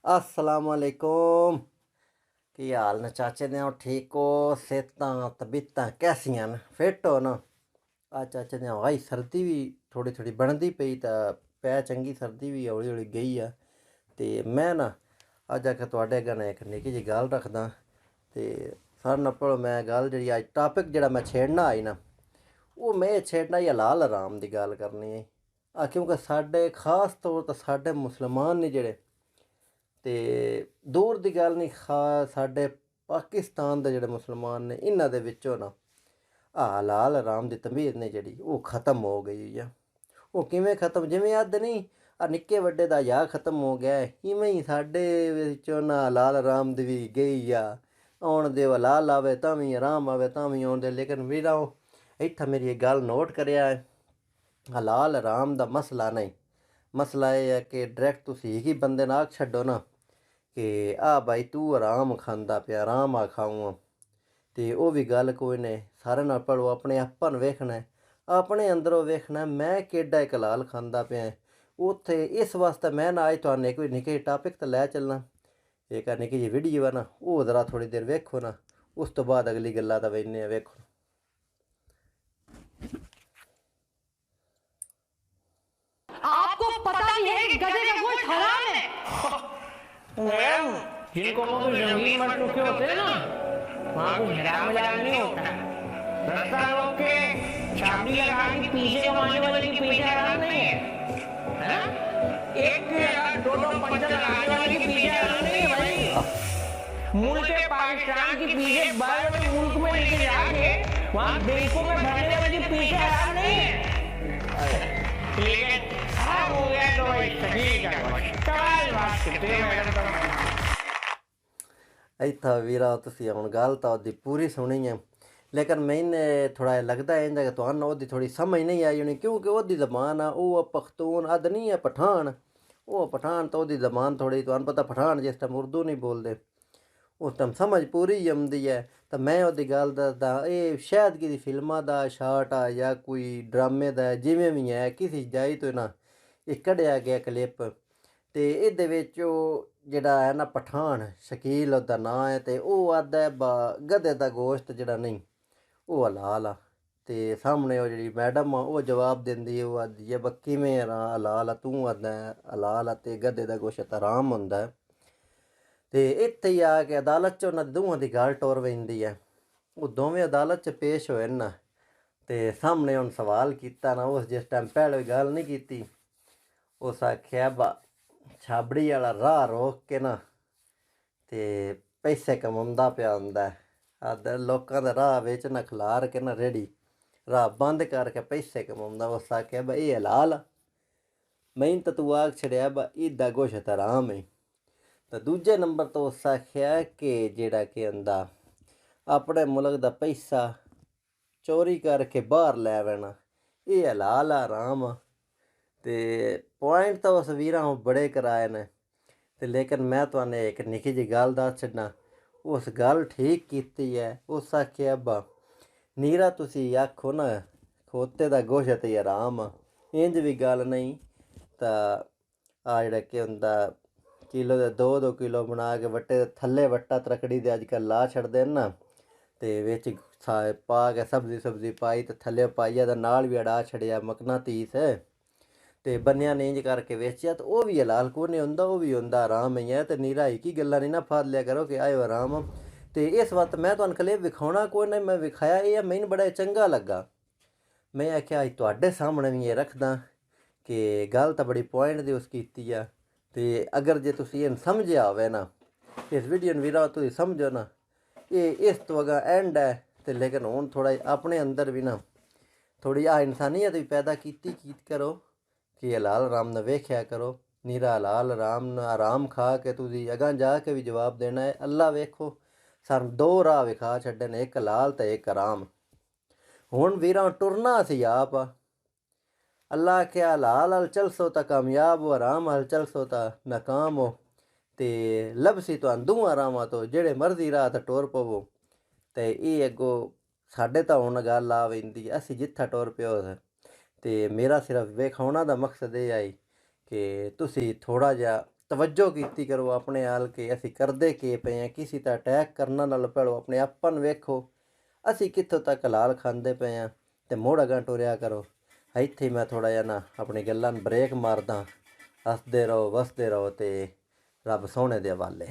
अस्सलाम वालेकुम। की हाल न चाचे ने ठीक हो? सेहतां तबीयतां कैसियां न? फिट हो ना? चाचे ने हवाई सर्दी भी थोड़ी थोड़ी बनती पई तो पै चंगी सर्दी भी हौली हौली गई आ। ते मैं ना अज आके तुहाडे कन्नै एक निक्की जी गल रखदा। ते सारे नाल पैह्लें मैं गल जेह्ड़ी अज टॉपिक जेह्ड़ा मैं छेड़ना आई ना वो मैं छेड़ना ही हलाल हराम दी गल करनी है। क्योंकि साढ़े खास तौर ते साढ़े मुसलमान ने जेह्ड़े ते दूर दी गल नहीं साढ़े पाकिस्तान दे जेह्ड़े मुसलमान ने इन्हां दे विच्चों ना हलाल हराम दी तमीज़ ने जेह्ड़ी वो ख़त्म हो गई हुई है। वो किवें ख़त्म जिवें अद्ध नहीं निक्के बड्डे दा या ख़त्म हो गया है इवें ही साढ़े विच्चों ना हलाल हराम दी भी गई आ। आउण दे हलाल आवे तां भी हराम आवे तां भी आउण दे। लेकिन वीराओ इत्थै मेरी एक गल नोट करेआ है। हलाल हराम दा मसला नहीं, मसला ये है कि डायरैक्ट तुसीं एक ही बंदे नाल आख छड्डो ना कि भाई तू हराम खांदा पिया हराम आ खाऊं ते ओह् भी गल कोई नहीं। सारे नाल पढ़ो अपने आपा नू वेखना है, अपने अंदरों वेखना मैं केड्डा इक हलाल खांदा पिया। उत्थे इस वास्ते मैं ना अज तुहानू कोई निक्के टॉपिक ते लै चलना। एक निक्की जी वीडियो है ना ओह् ज़रा थोड़ी देर वेखो ना, उस तो बाद अगली गल्ला दा वेखने वेखो। आपको पता नहीं है कि गधे का गोश्त हराम है। मैम, जिनको वो जमीन मर चुके होते हैं ना, वहाँ कुछ हराम हलाल नहीं होता। रास्ता रोक के चाबी लगा के पीछे कमाने वाले के पीछे हराम नहीं है ना? एक या दो दो पंचर लगाने वाले के पीछे हराम नहीं है भाई। मुल्क पाकिस्तान के पीछे बाहर वाले मुल्क में लेके जाके वहाँ बैंकों में भरने वाले के पीछे हराम नहीं है। लेकिन हराम हो गया तो भाई सही का कमाल बात करते हैं मैडम। इत्था वीरा तुसीं हुण गल तां ओह्दी पूरी सुनी है, लेकिन मैंने थोड़ा लगदा है इंदा कि तुहानू ओह्दी थोड़ी समझ नहीं आई होनी। क्योंकि ओह्दी जबान आ ओह् पख्तून अद नहीं है पठान। ओह् पठान तो ओह्दी जबान थोड़ी तुहानू पता पठान जिस टाइम उर्दू नहीं बोलदे उस टाइम समझ पूरी औंदी है। तो मैं ओह्दी गल दसदा एह् शायद किसी फिल्मा दा शार्ट आ या कोई ड्रामे दा जिवें भी है किसी जाई तो ना एह् कड्ढेआ गेआ क्लिप। ते एह्दे बिच्च ओह् जेह्ड़ा है ना पठान शकील ओह्दा नांऽ है ते ओह् आखदा है गधे दा गोश्त जेह्ड़ा नहीं ओह् हलाल आ। ते सामने ओह् जेह्ड़ी मैडम आ ओह् जवाब दिंदी ओह् आखदी ऐ किवें हलाल आ तूं आखदा ऐ हलाल आ ते गधे दा गोश्त हराम होंदा है। ते इत्थे ही आ के अदालत च उन्हां दोवां दी गल टोर पैंदी है। ओह् दोवें अदालत च पेश होए ना ते सामने उन्न सवाल कीता ना उस जिस टाइम पैह्ले गल नहीं कीती उस आखेआ छाबड़ी आह्ला राह रोक के ना ते पैसे कमांदा पिया होंदा है। लोकां दे राह बिच्च ना खलार के ना रेड़ी राह बंद करके पैसे कमांदा। उस आखेआ भाई एह् हलाल आ। मैंने तो तू आख छड़ेआ एह्दा गोश्त हराम है। तो दूजे नंबर तो उस आखेआ कि जेह्ड़ा कि होंदा अपने मुल्क दा पैसा चोरी करके बाहर लै आना एह् हलाल आ हराम आ। ते पॉइंट तो उस वीरा बड़े कराए न ते लेकिन मैं तुहानू इक निक्की जी गल दस छड्डां उस गल ठीक कीती है। उस आखेआ नीरा तुसीं आखो ना खोते दा गोश्त ही हराम आ इंज भी गल नहीं तां जेह्ड़ा कि होंदा किलो दे दो किलो बना के वट्टे थल्ले वट्टा त्रकड़ी दे अज्जकल ला छड्डदे न ना ते बिच्च पा के सब्जी पाई ते थल्ले पाइयै ते नाल बी अड़ा छड़ेआ मकनातीस ते बन्नेआ नेंज करके बेचेआ ते ओह् बी हलाल कोई नहीं होंदा ओह् भी होंदा हराम ही ऐ। ते नीरा इक ही गल्ला नहीं ना फाद लिया करो कि आयो हराम। ते इस वक्त मैं तुहानू क्लिप विखाना कोई नहीं मैं विखाया एह् मैनू बड़ा चंगा लग्गा। मैं आखेआ अज तुहाडे सामने भी एह् रखदा कि गल तां बड़ी पॉइंट दी उस कीती आ। ते अगर जे तुसीं इन्न समझेआ होवे ना इस वीडियो वीरा तुसीं समझो ना एह् इस तो अग्गें एंड है। ते लेकिन हुण थोड़ा अपने अंदर भी ना थोड़ी इंसानियत भी पैदा कीती करो कि हलाल हराम न वेख्या करो। नीरा हलाल हराम खा के तुसीं अगां जा के भी जवाब देना है। अल्लाह वेखो सानू दो राह विखा छड्डे ने इक हलाल ते इक हराम। हुण वीरा टुरना असीं आप आ। अल्लाह आखेआ हलाल अल चलसो तां कामयाब हो हराम अल चलसो तां नाकाम हो। ते लभसी तुहानू दोवां रावां तो जेह्ड़े मर्जी राह ते टुर पवो। ते एह् अग्गों साड्डे तां हुण गल्ल आ पैंदी असीं जित्थै टुर पेओ ते मेरा सिर्फ विखाउणा दा मकसद एह् आई कि तुसीं थोड़ा जेहा ਤਵੱਜੋ ਕੀਤੀ ਕਰੋ ਆਪਣੇ ਹਾਲ ਕਿ ਅਸੀਂ ਕਰਦੇ ਕੀ ਪਏ ਹਾਂ। ਕਿਸੇ ਤਾਂ ਅਟੈਕ ਕਰਨ ਨਾਲ ਪਹਿਲੋਂ ਆਪਣੇ ਆਪਾਂ ਨੂੰ ਵੇਖੋ ਅਸੀਂ ਕਿੱਥੋਂ ਤੱਕ ਹਲਾਲ ਖਾਂਦੇ ਪਏ ਹਾਂ ਤੇ ਮੁੜ ਅਗਾਂਹ ਟੁਰਿਆ ਕਰੋ। ਇੱਥੇ ਮੈਂ ਥੋੜ੍ਹਾ ਜਿਹਾ ਨਾ ਆਪਣੀ ਗੱਲਾਂ ਨੂੰ ਬ੍ਰੇਕ ਮਾਰਦਾ। ਹੱਸਦੇ ਰਹੋ ਵਸਦੇ ਰਹੋ ਤੇ ਰੱਬ ਸੋਹਣੇ ਦੇ ਹਵਾਲੇ।